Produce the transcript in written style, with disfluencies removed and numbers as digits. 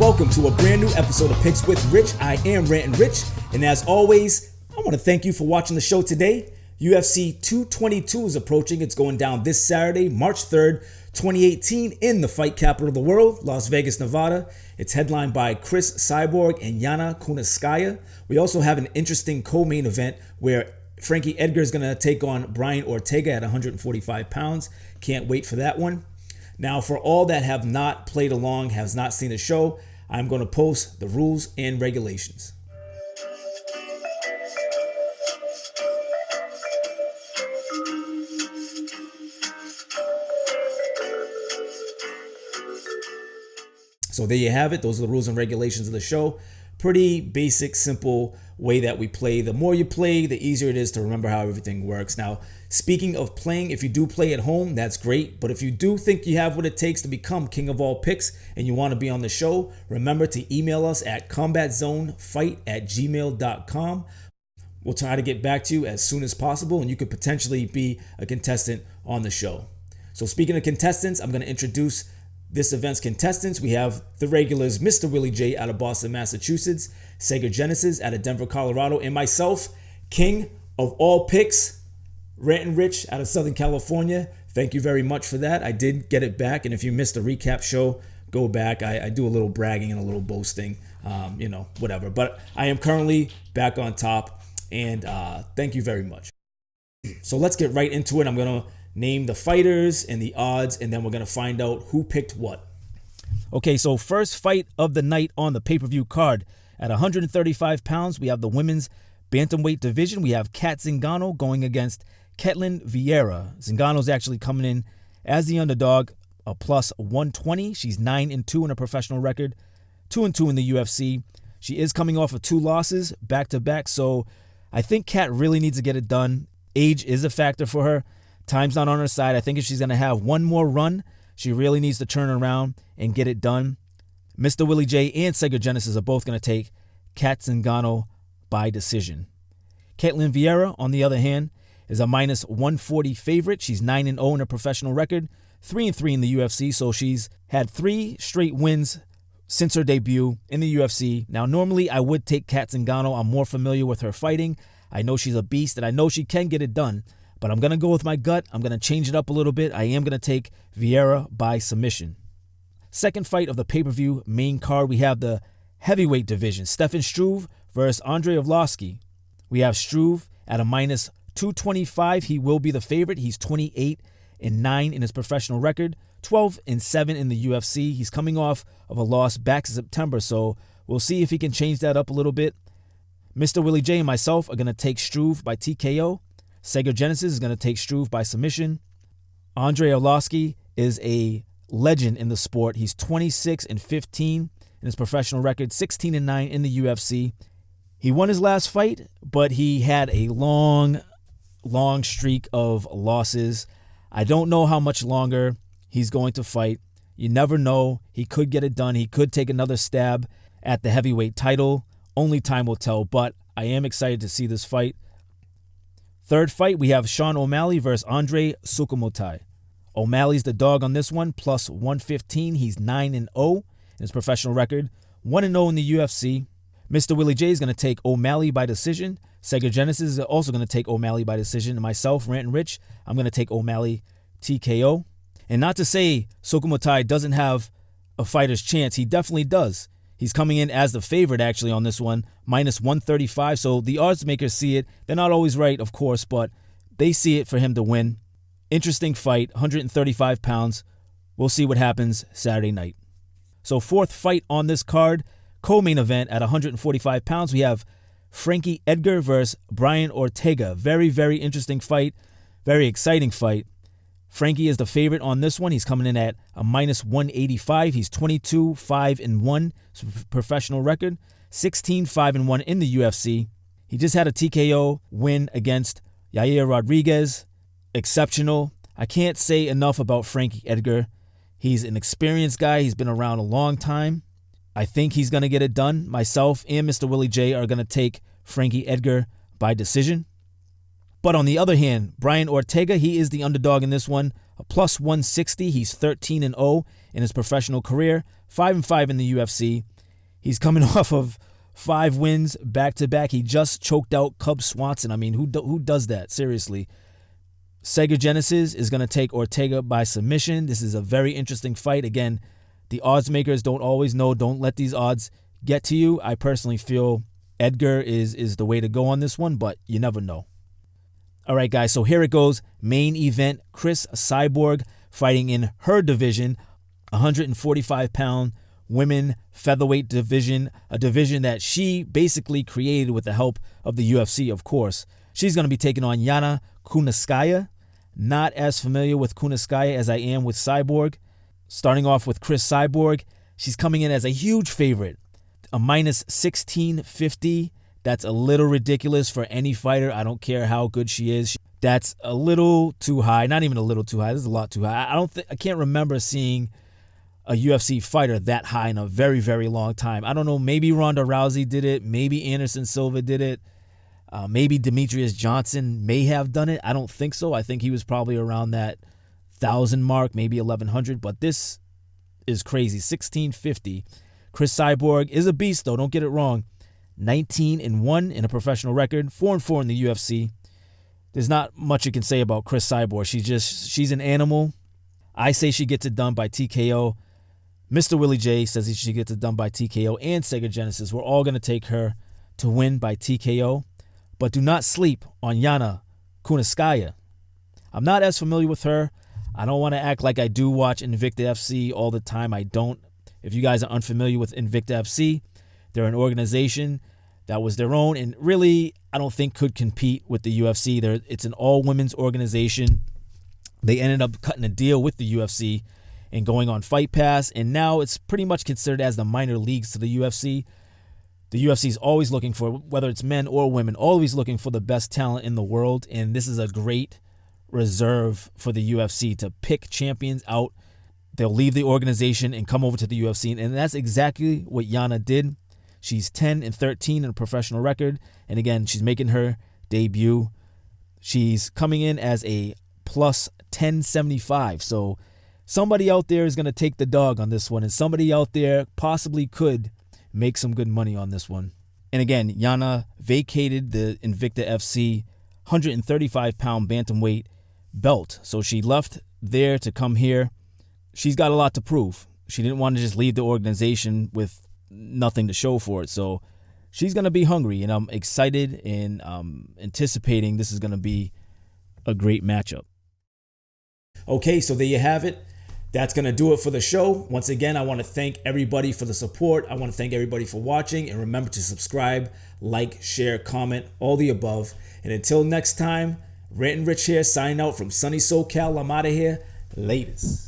welcome to a brand new episode of Picks with Rich. I am Rant and Rich, and as always, I want to thank you for watching the show today. UFC 222 is approaching. It's going down this Saturday, March 3rd, 2018, in the fight capital of the world, Las Vegas, Nevada. It's headlined by Cris, Cyborg, and Yana Kunitskaya. We also have an interesting co-main event where Frankie Edgar is going to take on Brian Ortega at 145 pounds. Can't wait for that one. Now, for all that have not played along, has not seen the show, I'm going to post the rules and regulations. So there you have it. Those are the rules and regulations of the show. Pretty basic, simple way that we play. The more you play, the easier it is to remember how everything works. Now, speaking of playing, if you do play at home, that's great. But if you do think you have what it takes to become king of all picks and you want to be on the show, remember to email us at combatzonefight@gmail.com. We'll try to get back to you as soon as possible, and you could potentially be a contestant on the show. So speaking of contestants, I'm going to introduce this event's contestants. We have the regulars, Mr. Willie J out of Boston, Massachusetts, Sega Genesis out of Denver, Colorado, and myself, king of all picks, Rant and Rich out of Southern California. Thank you very much for that. I did get it back, and if you missed the recap show, go back. I do a little bragging and a little boasting, whatever. But I am currently back on top, and thank you very much. So let's get right into it. I'm going to name the fighters and the odds, and then we're going to find out who picked what. Okay, so first fight of the night on the pay-per-view card. At 135 pounds, we have the women's bantamweight division. We have Kat Zingano going against Kaitlyn Viera. Zingano's actually coming in as the underdog, a plus 120. She's 9-2 in a professional record, 2-2 in the UFC. She is coming off of 2 losses back-to-back, so I think Kat really needs to get it done. Age is a factor for her. Time's not on her side. I think if she's going to have one more run, she really needs to turn around and get it done. Mr. Willie J and Sega Genesis are both going to take Kat Zingano by decision. Kaitlyn Viera, on the other hand, is a minus 140 favorite. She's 9-0 in her professional record, 3-3 in the UFC, so she's had 3 straight wins since her debut in the UFC. Now, normally I would take Kat Zingano. I'm more familiar with her fighting. I know she's a beast, and I know she can get it done. But I'm going to go with my gut. I'm going to change it up a little bit. I am going to take Viera by submission. Second fight of the pay-per-view main card, we have the heavyweight division. Stefan Struve versus Andrei Arlovski. We have Struve at a minus 225. He will be the favorite. He's 28-9 in his professional record, 12-7 in the UFC. He's coming off of a loss back in September, so we'll see if he can change that up a little bit. Mr. Willie J and myself are going to take Struve by TKO. Sega Genesis is going to take Struve by submission. Andrei Arlovski is a legend in the sport. He's 26-15 in his professional record, 16-9 in the UFC. He won his last fight, but he had a long streak of losses. I don't know how much longer he's going to fight. You never know. He could get it done. He could take another stab at the heavyweight title. Only time will tell, but I am excited to see this fight. Third fight, we have Sean O'Malley versus Andrei Tukhugov. O'Malley's the dog on this one, plus 115. He's 9-0 in his professional record, 1-0 in the UFC. Mr. Willie J is going to take O'Malley by decision. Sega Genesis is also going to take O'Malley by decision. And myself, Rant and Rich, I'm going to take O'Malley TKO. And not to say Tukhugov doesn't have a fighter's chance. He definitely does. He's coming in as the favorite, actually, on this one, minus 135. So the odds makers see it. They're not always right, of course, but they see it for him to win. Interesting fight, 135 pounds. We'll see what happens Saturday night. So fourth fight on this card, co-main event at 145 pounds. We have Frankie Edgar versus Brian Ortega. Very, very interesting fight. Very exciting fight. Frankie is the favorite on this one. He's coming in at a minus 185. He's 22-5-1 professional record, 16-5-1 in the UFC. He just had a TKO win against Yair Rodriguez. Exceptional. I can't say enough about Frankie Edgar. He's an experienced guy. He's been around a long time. I think he's going to get it done. Myself and Mr. Willie J are going to take Frankie Edgar by decision. But on the other hand, Brian Ortega, he is the underdog in this one. A plus 160. He's 13-0 in his professional career, 5-5 in the UFC. He's coming off of 5 wins back-to-back. He just choked out Cub Swanson. I mean, who does that? Seriously. Sega Genesis is going to take Ortega by submission. This is a very interesting fight. Again, the odds makers don't always know. Don't let these odds get to you. I personally feel Edgar is the way to go on this one, but you never know. All right, guys, so here it goes. Main event, Cris Cyborg fighting in her division, 145-pound women featherweight division, a division that she basically created with the help of the UFC, of course. She's going to be taking on Yana Kunitskaya. Not as familiar with Kunitskaya as I am with Cyborg. Starting off with Cris Cyborg, she's coming in as a huge favorite, a minus 1650. That's a little ridiculous for any fighter. I don't care how good she is. That's a little too high. Not even a little too high. This is a lot too high. I can't remember seeing a UFC fighter that high in a very, very long time. I don't know. Maybe Ronda Rousey did it. Maybe Anderson Silva did it. Maybe Demetrius Johnson may have done it. I don't think so. I think he was probably around that 1,000 mark, maybe 1,100. But this is crazy. 1650. Cris Cyborg is a beast, though. Don't get it wrong. 19-1 in a professional record, 4-4 in the UFC. There's not much you can say about Cris Cyborg. She's an animal. I say she gets it done by TKO. Mr. Willie J says she gets it done by TKO, and Sega Genesis. We're all going to take her to win by TKO. But do not sleep on Yana Kunitskaya. I'm not as familiar with her. I don't want to act like I do watch Invicta FC all the time. I don't. If you guys are unfamiliar with Invicta FC, they're an organization that was their own and really, I don't think could compete with the UFC. It's an all-women's organization. They ended up cutting a deal with the UFC and going on Fight Pass, and now it's pretty much considered as the minor leagues to the UFC. The UFC is always looking for, whether it's men or women, always looking for the best talent in the world, and this is a great reserve for the UFC to pick champions out. They'll leave the organization and come over to the UFC, and that's exactly what Yana did. She's 10-13 in a professional record. And again, she's making her debut. She's coming in as a plus 1075. So somebody out there is going to take the dog on this one. And somebody out there possibly could make some good money on this one. And again, Yana vacated the Invicta FC 135-pound bantamweight belt. So she left there to come here. She's got a lot to prove. She didn't want to just leave the organization with nothing to show for it. So she's going to be hungry, and I'm excited and anticipating this is going to be a great matchup. Okay, so there you have it. That's going to do it for the show. Once again, I want to thank everybody for the support. I want to thank everybody for watching, and remember to subscribe, like, share, comment, all the above. And until next time, Rant and Rich here, signing out from sunny SoCal. I'm out of here. Latest.